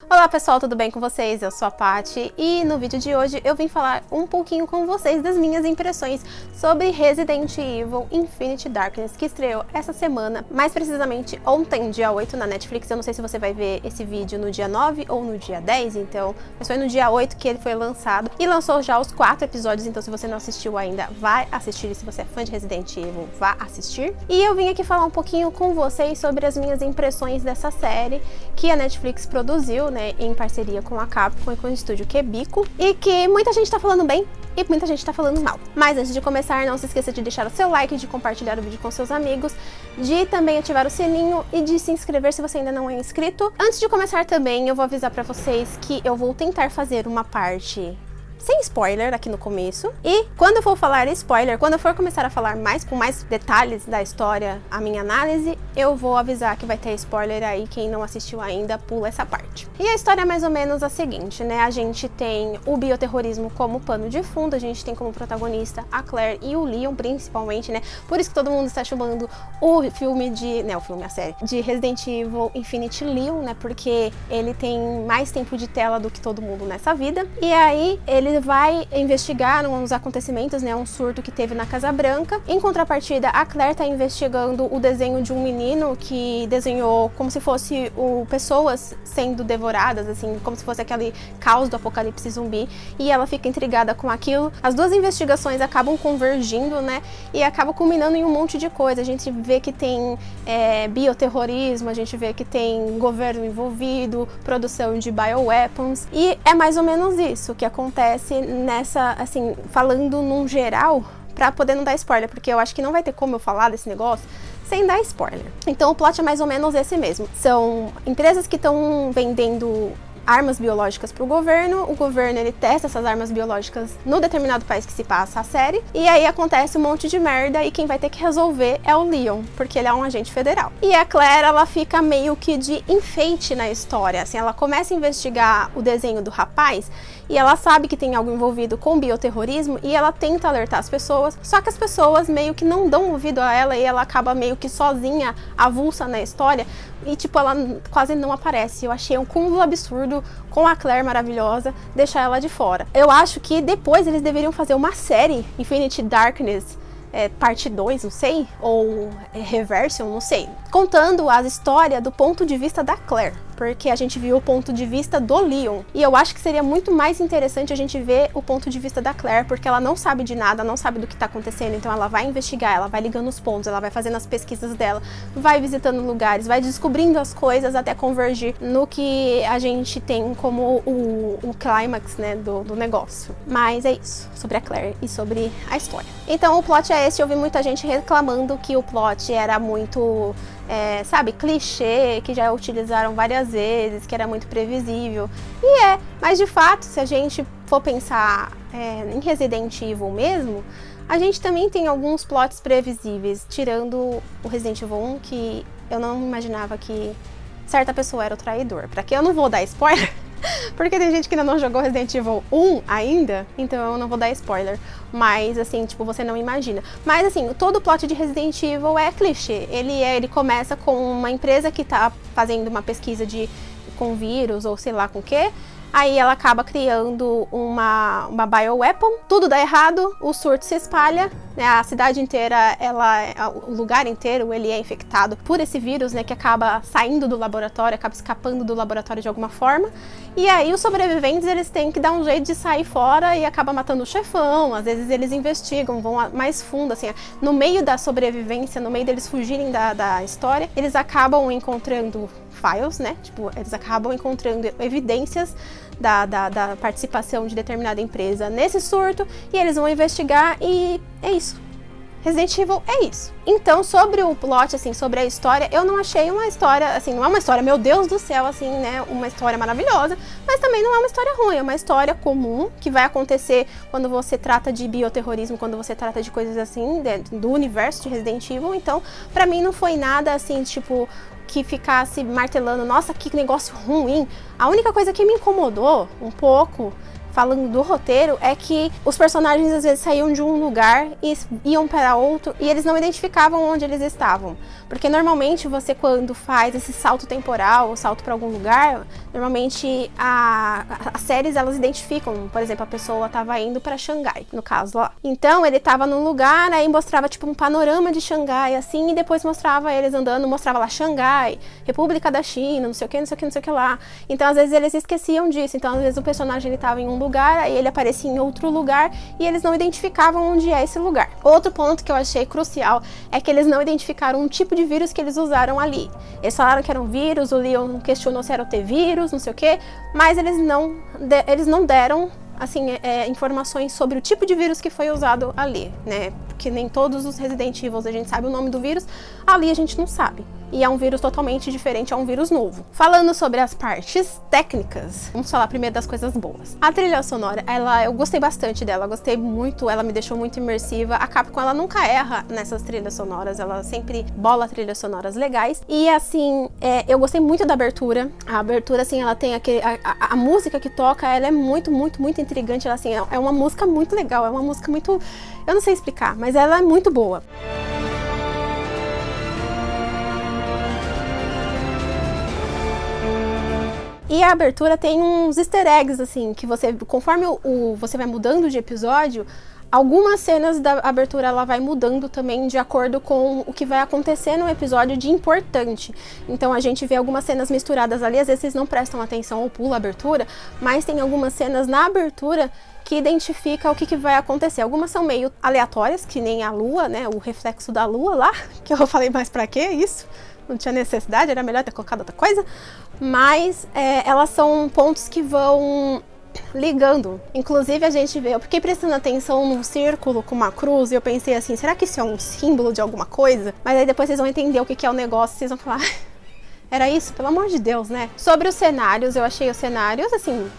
Olá pessoal, tudo bem com vocês? Eu sou a Paty e no vídeo de hoje eu vim falar um pouquinho com vocês das minhas impressões sobre Resident Evil Infinite Darkness, que estreou essa semana, mais precisamente ontem, dia 8 na Netflix. Eu não sei se você vai ver esse vídeo no dia 9 ou no dia 10, então, mas foi no dia 8 que ele foi lançado e lançou já os 4 episódios, então se você não assistiu ainda, vai assistir, e se você é fã de Resident Evil, vá assistir. E eu vim aqui falar um pouquinho com vocês sobre as minhas impressões dessa série que a Netflix produziu, né, em parceria com a Capcom e com o estúdio Quebico, e que muita gente tá falando bem e muita gente tá falando mal. Mas antes de começar, não se esqueça de deixar o seu like, de compartilhar o vídeo com seus amigos, de também ativar o sininho e de se inscrever se você ainda não é inscrito. Antes de começar também, eu vou avisar pra vocês que eu vou tentar fazer uma parte sem spoiler aqui no começo, e quando eu for falar spoiler, quando eu for começar a falar com mais detalhes da história, a minha análise, eu vou avisar que vai ter spoiler aí. Quem não assistiu ainda, pula essa parte. E a história é mais ou menos a seguinte, né? A gente tem o bioterrorismo como pano de fundo, a gente tem como protagonista a Claire e o Leon, principalmente, né? Por isso que todo mundo está chamando o filme a série de Resident Evil Infinite Leon, né? Porque ele tem mais tempo de tela do que todo mundo nessa vida. E aí ele vai investigar uns acontecimentos, né, um surto que teve na Casa Branca. Em contrapartida, a Claire tá investigando o desenho de um menino que desenhou como se fosse pessoas sendo devoradas, assim, como se fosse aquele caos do apocalipse zumbi, e ela fica intrigada com aquilo. As duas investigações acabam convergindo, né, e acabam culminando em um monte de coisa. A gente vê que tem bioterrorismo, a gente vê que tem governo envolvido, produção de bioweapons, e é mais ou menos isso que acontece nessa, assim, falando num geral, pra poder não dar spoiler, porque eu acho que não vai ter como eu falar desse negócio sem dar spoiler. Então o plot é mais ou menos esse mesmo. São empresas que estão vendendo armas biológicas para o governo ele testa essas armas biológicas no determinado país que se passa a série, e aí acontece um monte de merda, e quem vai ter que resolver é o Leon, porque ele é um agente federal. E a Claire, ela fica meio que de enfeite na história, assim, ela começa a investigar o desenho do rapaz, e ela sabe que tem algo envolvido com bioterrorismo, e ela tenta alertar as pessoas, só que as pessoas meio que não dão ouvido a ela, e ela acaba meio que sozinha, avulsa na história, e tipo, ela quase não aparece. Eu achei um cúmulo absurdo com a Claire maravilhosa deixar ela de fora. Eu acho que depois eles deveriam fazer uma série, Infinite Darkness, parte 2, não sei, ou Reversion, não sei, contando a história do ponto de vista da Claire, porque a gente viu o ponto de vista do Leon, e eu acho que seria muito mais interessante a gente ver o ponto de vista da Claire, porque ela não sabe de nada, não sabe do que tá acontecendo, então ela vai investigar, ela vai ligando os pontos, ela vai fazendo as pesquisas dela, vai visitando lugares, vai descobrindo as coisas até convergir no que a gente tem como o clímax, né, do negócio. Mas é isso, sobre a Claire e sobre a história. Então o plot é esse. Eu vi muita gente reclamando que o plot era muito, sabe, clichê, que já utilizaram várias vezes, que era muito previsível. E mas de fato, se a gente for pensar em Resident Evil mesmo, a gente também tem alguns plots previsíveis, tirando o Resident Evil 1, que eu não imaginava que certa pessoa era o traidor. Pra que eu não vou dar spoiler, porque tem gente que ainda não jogou Resident Evil 1 ainda, então eu não vou dar spoiler. Mas assim, tipo, você não imagina. Mas assim, todo o plot de Resident Evil é clichê. Ele começa com uma empresa que tá fazendo uma pesquisa com vírus ou sei lá com o quê. Aí ela acaba criando uma bioweapon, tudo dá errado, o surto se espalha, né, a cidade inteira, o lugar inteiro, ele é infectado por esse vírus, né, que acaba saindo do laboratório, acaba escapando do laboratório de alguma forma. E aí os sobreviventes, eles têm que dar um jeito de sair fora e acaba matando o chefão. Às vezes eles investigam, vão mais fundo, assim, no meio da sobrevivência, no meio deles fugirem da história, eles acabam encontrando files, né? Tipo, eles acabam encontrando evidências da participação de determinada empresa nesse surto, e eles vão investigar, e é isso. Resident Evil é isso. Então, sobre o plot, assim, sobre a história, eu não achei uma história, assim, não é uma história, meu Deus do céu, assim, né, uma história maravilhosa, mas também não é uma história ruim, é uma história comum, que vai acontecer quando você trata de bioterrorismo, quando você trata de coisas assim, do universo de Resident Evil. Então, pra mim não foi nada, assim, tipo, que ficasse martelando, nossa, que negócio ruim. A única coisa que me incomodou um pouco falando do roteiro, é que os personagens às vezes saíam de um lugar e iam para outro e eles não identificavam onde eles estavam. Porque normalmente você, quando faz esse salto temporal, salto para algum lugar, normalmente as séries elas identificam. Por exemplo, a pessoa estava indo para Xangai, no caso lá. Então ele estava num lugar, aí mostrava tipo um panorama de Xangai assim, e depois mostrava eles andando, mostrava lá Xangai, República da China, não sei o que, não sei o que, não sei o que lá. Então às vezes eles esqueciam disso. Então às vezes o personagem ele estava em um lugar, aí ele aparecia em outro lugar e eles não identificavam onde é esse lugar. Outro ponto que eu achei crucial é que eles não identificaram um tipo de vírus que eles usaram ali. Eles falaram que era um vírus, o Leon questionou se era o T-vírus, não sei o que, mas eles não deram assim, informações sobre o tipo de vírus que foi usado ali, né? Porque nem todos os Resident Evil a gente sabe o nome do vírus, ali a gente não sabe. E é um vírus totalmente diferente, é um vírus novo. Falando sobre as partes técnicas, vamos falar primeiro das coisas boas. A trilha sonora, eu gostei bastante dela, gostei muito, ela me deixou muito imersiva. A Capcom, ela nunca erra nessas trilhas sonoras, ela sempre bola trilhas sonoras legais. E assim, eu gostei muito da abertura. A abertura, assim, ela tem a música que toca, ela é muito, muito, muito intrigante. Ela, assim, é uma música muito legal, é uma música muito... Eu não sei explicar, mas ela é muito boa. E a abertura tem uns easter eggs, assim, que você, conforme você vai mudando de episódio, algumas cenas da abertura ela vai mudando também de acordo com o que vai acontecer no episódio de importante. Então a gente vê algumas cenas misturadas ali, às vezes vocês não prestam atenção ou pulam a abertura, mas tem algumas cenas na abertura que identifica o que vai acontecer. Algumas são meio aleatórias, que nem a lua, né, o reflexo da lua lá, que eu falei, mas pra que isso? Não tinha necessidade, era melhor ter colocado outra coisa, mas elas são pontos que vão ligando. Inclusive a gente vê, eu fiquei prestando atenção num círculo com uma cruz e eu pensei assim, será que isso é um símbolo de alguma coisa? Mas aí depois vocês vão entender o que é o negócio, vocês vão falar, era isso? Pelo amor de Deus, né? Sobre os cenários, eu achei os cenários, assim,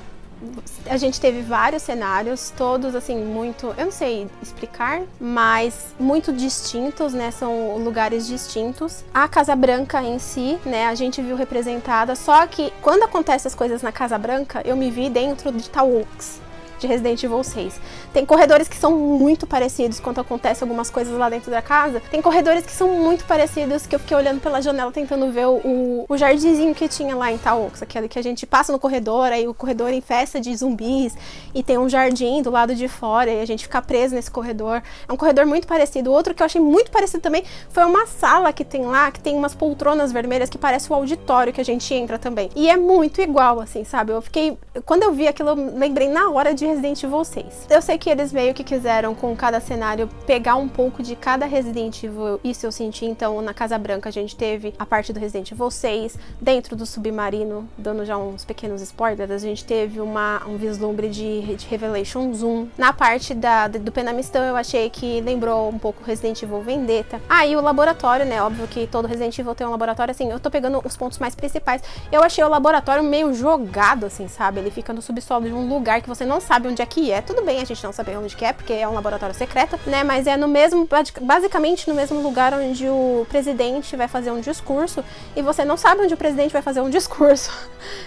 a gente teve vários cenários, todos assim, muito, eu não sei explicar, mas muito distintos, né, são lugares distintos. A Casa Branca em si, né, a gente viu representada, só que quando acontecem as coisas na Casa Branca, eu me vi dentro de Tal Oaks, de Resident Evil 6. Tem corredores que são muito parecidos quando acontece algumas coisas lá dentro da casa. Tem corredores que são muito parecidos, que eu fiquei olhando pela janela tentando ver o jardinzinho que tinha lá em Tal Oaks, aquele que a gente passa no corredor, aí o corredor em festa de zumbis, e tem um jardim do lado de fora, e a gente fica preso nesse corredor. É um corredor muito parecido. Outro que eu achei muito parecido também foi uma sala que tem lá, que tem umas poltronas vermelhas que parece o auditório que a gente entra também. E é muito igual, assim, sabe? Quando eu vi aquilo, eu lembrei na hora de Resident Evil 6. Eu sei que eles meio que quiseram, com cada cenário, pegar um pouco de cada Resident Evil, isso eu senti. Então, na Casa Branca a gente teve a parte do Resident Evil 6, dentro do submarino, dando já uns pequenos spoilers, a gente teve um vislumbre de Revelation Zoom. Na parte do Penamistão, eu achei que lembrou um pouco Resident Evil Vendetta. E o laboratório, né, óbvio que todo Resident Evil tem um laboratório, assim, eu tô pegando os pontos mais principais. Eu achei o laboratório meio jogado, assim, sabe? Ele fica no subsolo de um lugar que você não sabe onde é que é. Tudo bem a gente não saber onde que é, porque é um laboratório secreto, né? Mas é basicamente no mesmo lugar onde o presidente vai fazer um discurso, e você não sabe onde o presidente vai fazer um discurso.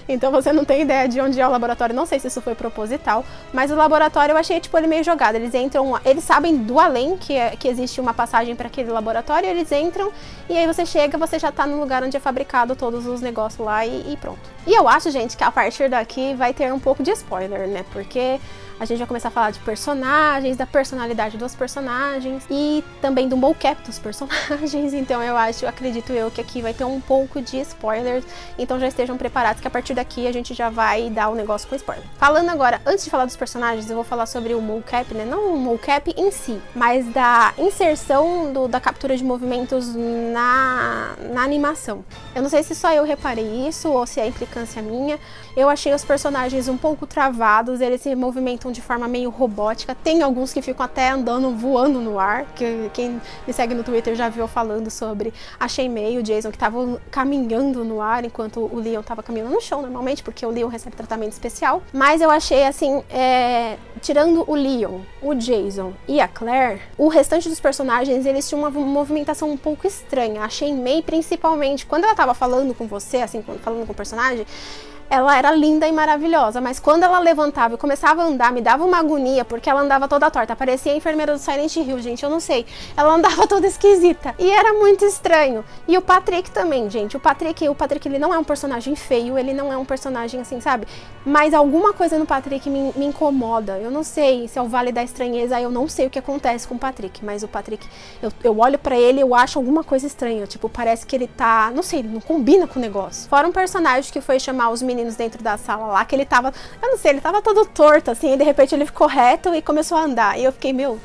Então você não tem ideia de onde é o laboratório. Não sei se isso foi proposital, mas o laboratório eu achei, tipo, ele meio jogado. Eles sabem do além que existe uma passagem para aquele laboratório, eles entram, e aí você chega, você já tá no lugar onde é fabricado todos os negócios lá e pronto. E eu acho, gente, que a partir daqui vai ter um pouco de spoiler, né? Porque a gente vai começar a falar de personagens, da personalidade dos personagens e também do mocap dos personagens. Então acredito eu que aqui vai ter um pouco de spoilers. Então já estejam preparados que a partir daqui a gente já vai dar o negócio com spoiler. Falando agora, antes de falar dos personagens, eu vou falar sobre o mocap, né? Não o mocap em si, mas da inserção da captura de movimentos na animação. Eu não sei se só eu reparei isso ou se é implicância minha. Eu achei os personagens um pouco travados, eles se movimentam de forma meio robótica. Tem alguns que ficam até andando, voando no ar, que quem me segue no Twitter já viu falando sobre. Achei meio o Jason que tava caminhando no ar, enquanto o Leon tava caminhando no chão normalmente, porque o Leon recebe tratamento especial. Mas eu achei assim, tirando o Leon, o Jason e a Claire, o restante dos personagens, eles tinham uma movimentação um pouco estranha. A Shen Mei, principalmente, quando ela tava falando com você, assim, falando com o personagem, ela era linda e maravilhosa, mas quando ela levantava e começava a andar, me dava uma agonia, porque ela andava toda torta, parecia a enfermeira do Silent Hill, gente, eu não sei, ela andava toda esquisita, e era muito estranho. E o Patrick também, gente, o Patrick ele não é um personagem feio, ele não é um personagem assim, sabe, mas alguma coisa no Patrick me incomoda, eu não sei se é o Vale da Estranheza, eu não sei o que acontece com o Patrick, mas o Patrick, eu olho pra ele, eu acho alguma coisa estranha, tipo, parece que ele tá, não sei, ele não combina com o negócio. Fora um personagem que foi chamar os meninos dentro da sala lá, que ele tava, eu não sei, ele tava todo torto, assim, e de repente ele ficou reto e começou a andar, e eu fiquei, meu,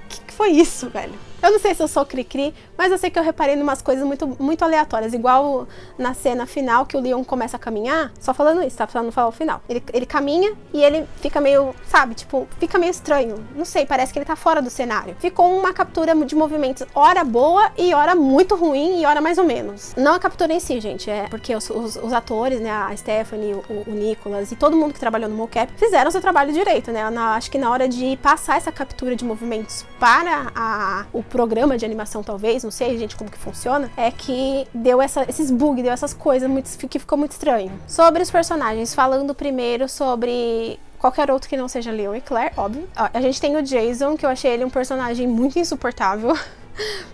que foi isso, velho? Eu não sei se eu sou cri-cri, mas eu sei que eu reparei em umas coisas muito aleatórias. Igual na cena final que o Leon começa a caminhar, só falando isso, tá? Pra não falar o final. Ele caminha e ele fica meio, sabe, tipo, fica meio estranho. Não sei, parece que ele tá fora do cenário. Ficou uma captura de movimentos, hora boa e hora muito ruim e hora mais ou menos. Não a captura em si, gente, é porque os atores, né, a Stephanie, o Nicholas e todo mundo que trabalhou no mocap fizeram o seu trabalho direito, né? Acho que na hora de passar essa captura de movimentos para o programa de animação, talvez, não sei, gente, como que funciona, é que deu esses bugs, deu essas coisas que ficou muito estranho. Sobre os personagens, falando primeiro sobre qualquer outro que não seja Leon e Claire, óbvio. A gente tem o Jason, que eu achei ele um personagem muito insuportável.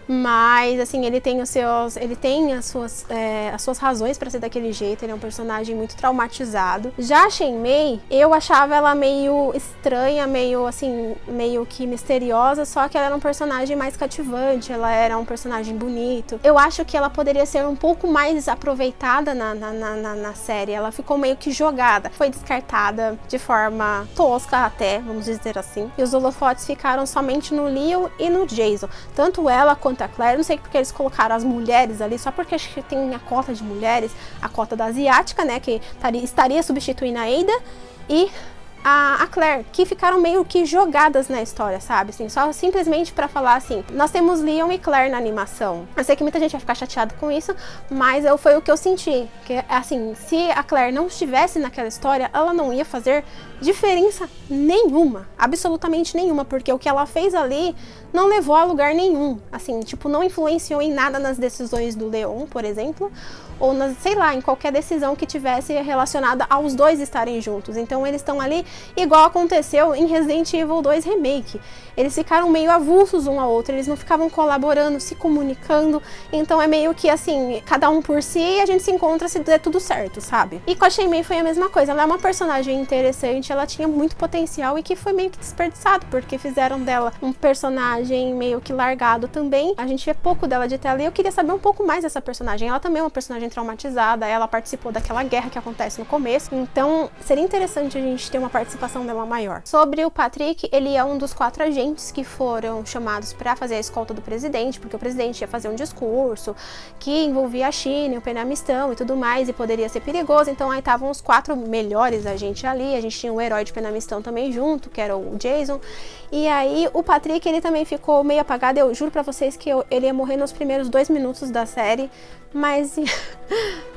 Mas, assim, ele tem as suas razões pra ser daquele jeito. Ele é um personagem muito traumatizado. Já a Shen-Mei, eu achava ela meio estranha, meio, assim, meio que misteriosa. Só que ela era um personagem mais cativante, ela era um personagem bonito. Eu acho que ela poderia ser um pouco mais aproveitada na série. Ela ficou meio que jogada, foi descartada de forma tosca até, vamos dizer assim. E os holofotes ficaram somente no Leon e no Jason. Tanto ela quanto a Claire, não sei porque eles colocaram as mulheres ali, só porque acho que tem a cota de mulheres, a cota da asiática, né, que estaria substituindo a Ada, e a Claire, que ficaram meio que jogadas na história, sabe? Assim, só simplesmente pra falar assim, nós temos Leon e Claire na animação. Eu sei que muita gente vai ficar chateada com isso, mas foi o que eu senti. Que, assim, se a Claire não estivesse naquela história, ela não ia fazer diferença nenhuma, absolutamente nenhuma, porque o que ela fez ali não levou a lugar nenhum, assim, tipo, não influenciou em nada nas decisões do Leon, por exemplo, ou sei lá, em qualquer decisão que tivesse relacionada aos dois estarem juntos. Então eles estão ali igual aconteceu em Resident Evil 2 Remake. Eles ficaram meio avulsos um ao outro, eles não ficavam colaborando, se comunicando, então é meio que assim, cada um por si e a gente se encontra se der tudo certo, sabe? E com a Shen-Mei foi a mesma coisa, ela é uma personagem interessante, ela tinha muito potencial e que foi meio que desperdiçado, porque fizeram dela um personagem meio que largado também. A gente vê pouco dela de tela e eu queria saber um pouco mais dessa personagem. Ela também é uma personagem traumatizada, ela participou daquela guerra que acontece no começo, então seria interessante a gente ter uma participação dela maior. Sobre o Patrick, ele é um dos 4 agentes que foram chamados para fazer a escolta do presidente, porque o presidente ia fazer um discurso que envolvia a China, o Penamistão e tudo mais, e poderia ser perigoso, então aí estavam os 4 melhores agentes ali, a gente tinha um herói de Penamistão também junto, que era o Jason, e aí o Patrick, ele também ficou meio apagado, eu juro pra vocês que ele ia morrer nos primeiros 2 minutos da série, mas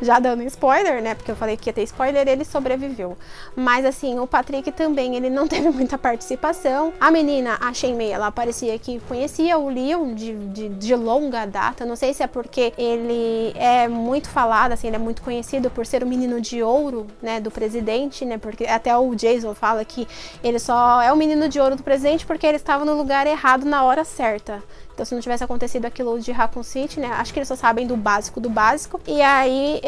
já dando spoiler, né, porque eu falei que ia ter spoiler, ele sobreviveu. Mas assim, o Patrick também, ele não teve muita participação. A menina, a Shen-Mei, ela parecia que conhecia o Leon de longa data, não sei se é porque ele é muito falado, assim, ele é muito conhecido por ser o menino de ouro, né, do presidente, né, porque até o Jason fala que ele só é o menino de ouro do presidente porque ele estava no lugar errado na hora certa. Então, se não tivesse acontecido aquilo de Raccoon City, né, acho que eles só sabem do básico, e aí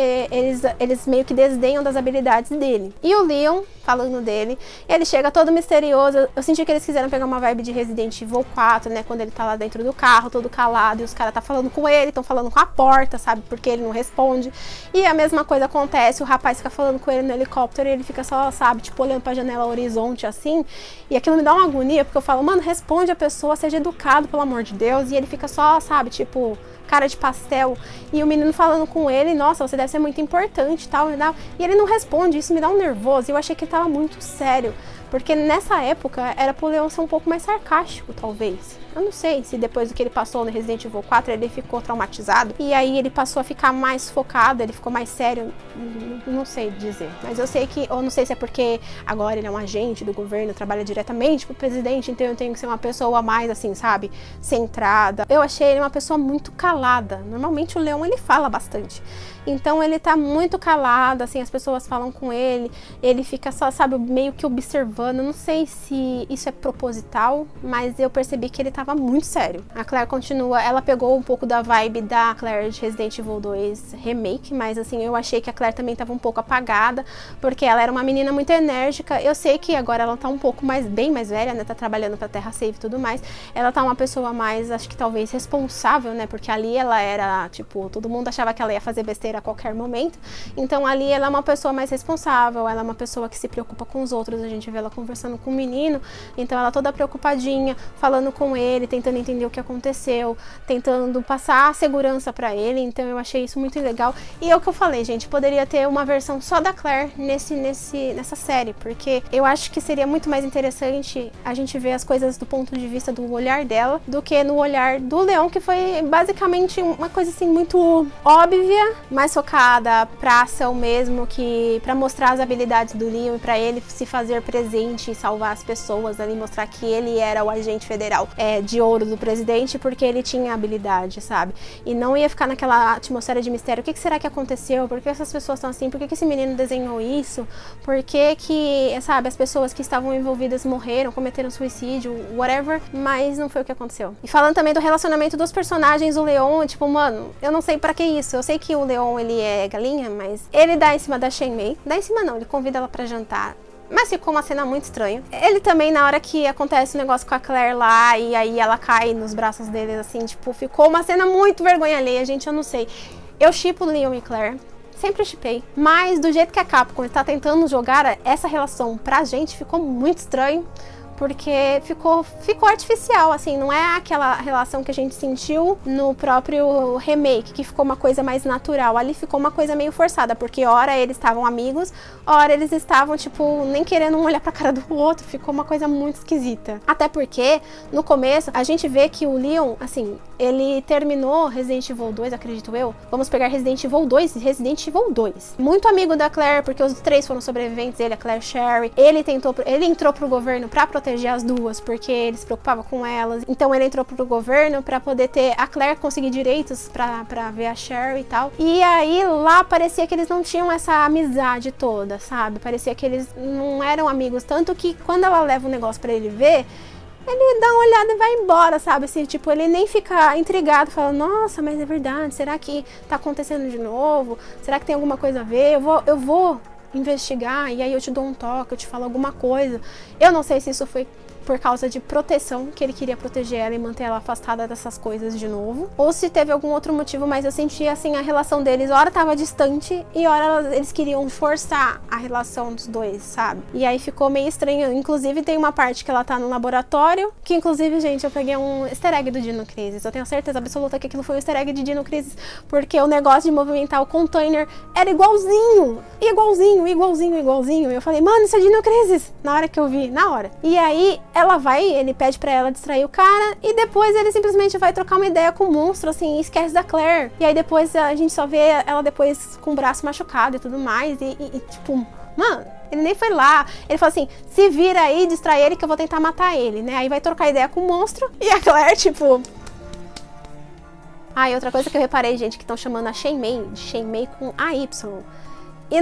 eles meio que desdenham das habilidades dele. E o Leon, falando dele, ele chega todo misterioso, eu senti que eles quiseram pegar uma vibe de Resident Evil 4, né, quando ele tá lá dentro do carro, todo calado, e os caras tá falando com ele, estão falando com a porta, sabe, porque ele não responde, e a mesma coisa acontece, o rapaz fica falando com ele no helicóptero, e ele fica só, sabe, tipo, olhando pra janela horizonte, assim, e aquilo me dá uma agonia, porque eu falo, mano, responde a pessoa, seja educado, pelo amor de Deus, e ele fica só, sabe, tipo, cara de pastel, e o menino falando com ele, nossa, você deve ser muito importante, tal, e ele não responde, isso me dá um nervoso, eu achei que ele tava muito sério, porque nessa época era pro Leon ser um pouco mais sarcástico, talvez. Eu não sei se depois do que ele passou no Resident Evil 4 ele ficou traumatizado e aí ele passou a ficar mais focado, ele ficou mais sério, não sei dizer. Mas eu sei que, ou não sei se é porque agora ele é um agente do governo, trabalha diretamente pro presidente, então eu tenho que ser uma pessoa mais assim, sabe, centrada. Eu achei ele uma pessoa muito calada. Normalmente o Leon ele fala bastante. Então ele tá muito calado, assim, as pessoas falam com ele fica só, sabe, meio que observando. Não sei se isso é proposital, mas eu percebi que ele tava muito sério. A Claire continua, ela pegou um pouco da vibe da Claire de Resident Evil 2 Remake, mas assim, eu achei que a Claire também tava um pouco apagada, porque ela era uma menina muito enérgica. Eu sei que agora ela tá um pouco bem mais velha, né, tá trabalhando pra Terra Save e tudo mais. Ela tá uma pessoa mais, acho que talvez responsável, né, porque ali ela era, tipo, todo mundo achava que ela ia fazer besteira a qualquer momento. Então ali ela é uma pessoa mais responsável, ela é uma pessoa que se preocupa com os outros. A gente vê ela conversando com o menino, então ela toda preocupadinha, falando com ele, tentando entender o que aconteceu, tentando passar a segurança pra ele. Então eu achei isso muito legal. E é o que eu falei, gente, poderia ter uma versão só da Claire nessa série, porque eu acho que seria muito mais interessante a gente ver as coisas do ponto de vista do olhar dela, do que no olhar do Leon, que foi basicamente uma coisa assim muito óbvia, mais focada pra ação mesmo, que pra mostrar as habilidades do Leon e pra ele se fazer presente e salvar as pessoas ali, mostrar que ele era o agente federal de ouro do presidente, porque ele tinha habilidade, sabe? E não ia ficar naquela atmosfera de mistério. O que será que aconteceu? Por que essas pessoas estão assim? Por que esse menino desenhou isso? Por que, sabe, as pessoas que estavam envolvidas morreram, cometeram suicídio, whatever, mas não foi o que aconteceu. E falando também do relacionamento dos personagens, o Leon, tipo, mano, eu não sei pra que isso. Eu sei que o Leon, ele é galinha, mas ele dá em cima da Shen-Mei. Dá em cima não, ele convida ela pra jantar. Mas ficou uma cena muito estranha. Ele também, na hora que acontece o negócio com a Claire lá, e aí ela cai nos braços dele, assim, tipo, ficou uma cena muito vergonha alheia, gente, eu não sei. Eu shippo Leon e Claire. Sempre shippei. Mas do jeito que a Capcom está tentando jogar essa relação pra gente, ficou muito estranho. Porque ficou artificial, assim, não é aquela relação que a gente sentiu no próprio remake, que ficou uma coisa mais natural. Ali ficou uma coisa meio forçada, porque ora eles estavam amigos, ora eles estavam, tipo, nem querendo um olhar pra cara do outro. Ficou uma coisa muito esquisita. Até porque, no começo, a gente vê que o Leon, assim, ele terminou Resident Evil 2, acredito eu. Vamos pegar Resident Evil 2 e Resident Evil 2. Muito amigo da Claire, porque os três foram sobreviventes, ele, a Claire, Sherry. Ele entrou pro governo pra proteger as duas, porque ele se preocupava com elas. Então ele entrou pro governo pra poder ter a Claire conseguir direitos pra ver a Sherry e tal. E aí lá parecia que eles não tinham essa amizade toda, sabe? Parecia que eles não eram amigos, tanto que quando ela leva o negócio pra ele ver, ele dá uma olhada e vai embora, sabe? Assim, tipo, ele nem fica intrigado, fala, nossa, mas é verdade, será que tá acontecendo de novo? Será que tem alguma coisa a ver? Eu vou investigar, e aí eu te dou um toque, eu te falo alguma coisa. Eu não sei se isso foi por causa de proteção, que ele queria proteger ela e manter ela afastada dessas coisas de novo, ou se teve algum outro motivo, mas eu senti, assim, a relação deles, ora tava distante, e ora eles queriam forçar a relação dos dois, sabe? E aí ficou meio estranho. Inclusive tem uma parte que ela tá no laboratório, que inclusive, gente, eu peguei um easter egg do Dino Crisis. Eu tenho certeza absoluta que aquilo foi um easter egg de Dino Crisis, porque o negócio de movimentar o container era igualzinho. Eu falei, mano, isso é Dino Crisis, na hora que eu vi, na hora. E aí ele pede pra ela distrair o cara, e depois ele simplesmente vai trocar uma ideia com o monstro, assim, e esquece da Claire. E aí depois a gente só vê ela depois com o braço machucado e tudo mais, e tipo, mano, ele nem foi lá. Ele falou assim, se vira aí, distrai ele que eu vou tentar matar ele, né? Aí vai trocar ideia com o monstro, e a Claire, tipo... Ah, e outra coisa que eu reparei, gente, que estão chamando a Shen-Mei de Shen-Mei com AY. E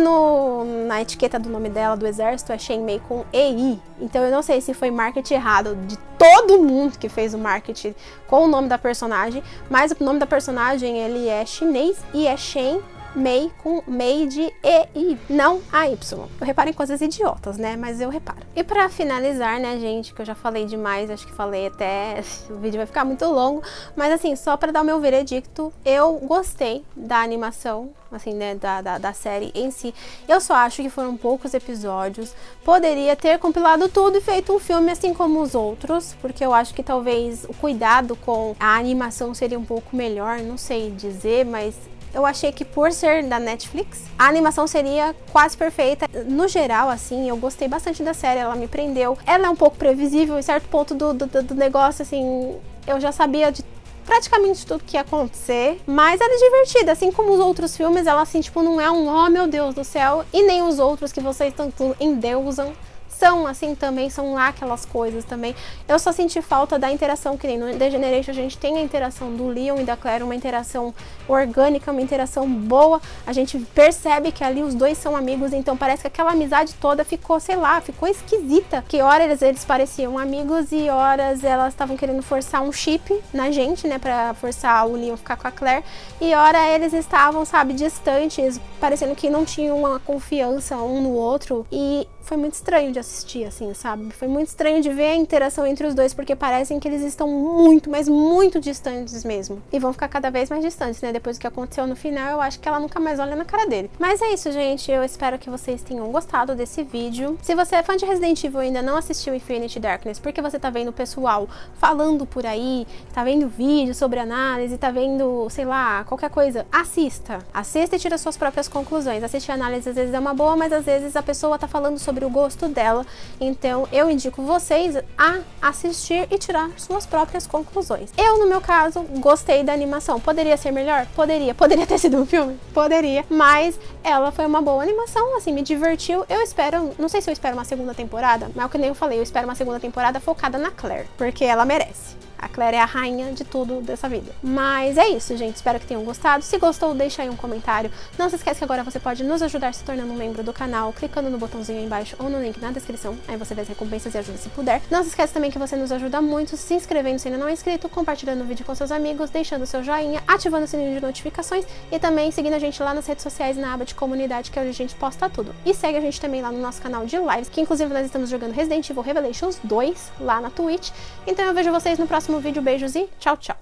na etiqueta do nome dela, do exército, é Shen-Mei com EI. Então eu não sei se foi marketing errado de todo mundo que fez o marketing com o nome da personagem, mas o nome da personagem, ele é chinês e é Shen-Mei com Mei de EI, não AY. Eu reparo em coisas idiotas, né? Mas eu reparo. E pra finalizar, né, gente, que eu já falei demais, acho que falei até... O vídeo vai ficar muito longo, mas assim, só pra dar o meu veredicto, eu gostei da animação, assim, né, da série em si. Eu só acho que foram poucos episódios. Poderia ter compilado tudo e feito um filme assim como os outros, porque eu acho que talvez o cuidado com a animação seria um pouco melhor, não sei dizer, mas... Eu achei que por ser da Netflix, a animação seria quase perfeita. No geral, assim, eu gostei bastante da série, ela me prendeu. Ela é um pouco previsível, em certo ponto do negócio, assim, eu já sabia de praticamente tudo que ia acontecer, mas ela é divertida, assim como os outros filmes, ela assim, tipo, não é um, oh meu Deus do céu, e nem os outros que vocês tanto endeusam são assim também, são lá aquelas coisas também. Eu só senti falta da interação, que nem no The Generation a gente tem a interação do Leon e da Claire, uma interação orgânica, uma interação boa, a gente percebe que ali os dois são amigos, então parece que aquela amizade toda ficou, sei lá, ficou esquisita, que horas eles pareciam amigos e horas elas estavam querendo forçar um chip na gente, né, pra forçar o Leon ficar com a Claire, e hora eles estavam, sabe, distantes, parecendo que não tinham uma confiança um no outro, e foi muito estranho de assistir, assim, sabe? Foi muito estranho de ver a interação entre os dois, porque parecem que eles estão muito, mas muito distantes mesmo. E vão ficar cada vez mais distantes, né? Depois do que aconteceu no final, eu acho que ela nunca mais olha na cara dele. Mas é isso, gente. Eu espero que vocês tenham gostado desse vídeo. Se você é fã de Resident Evil e ainda não assistiu Infinity Darkness, porque você tá vendo o pessoal falando por aí, tá vendo vídeo sobre análise, tá vendo, sei lá, qualquer coisa, assista. Assista e tira suas próprias conclusões. Assistir análise às vezes é uma boa, mas às vezes a pessoa tá falando sobre o gosto dela, então eu indico vocês a assistir e tirar suas próprias conclusões. Eu, no meu caso, gostei da animação. Poderia ser melhor? Poderia ter sido um filme? Poderia, mas ela foi uma boa animação, assim, me divertiu. Eu espero, não sei se eu espero uma segunda temporada, mas é o que nem eu falei, eu espero uma segunda temporada focada na Claire, porque ela merece. A Claire é a rainha de tudo dessa vida. Mas é isso, gente. Espero que tenham gostado. Se gostou, deixa aí um comentário. Não se esquece que agora você pode nos ajudar se tornando um membro do canal, clicando no botãozinho aí embaixo ou no link na descrição. Aí você vê as recompensas e ajuda se puder. Não se esquece também que você nos ajuda muito se inscrevendo se ainda não é inscrito, compartilhando o vídeo com seus amigos, deixando seu joinha, ativando o sininho de notificações e também seguindo a gente lá nas redes sociais na aba de comunidade, que é onde a gente posta tudo. E segue a gente também lá no nosso canal de lives, que inclusive nós estamos jogando Resident Evil Revelations 2 lá na Twitch. Então eu vejo vocês no próximo vídeo. Beijos e tchau, tchau!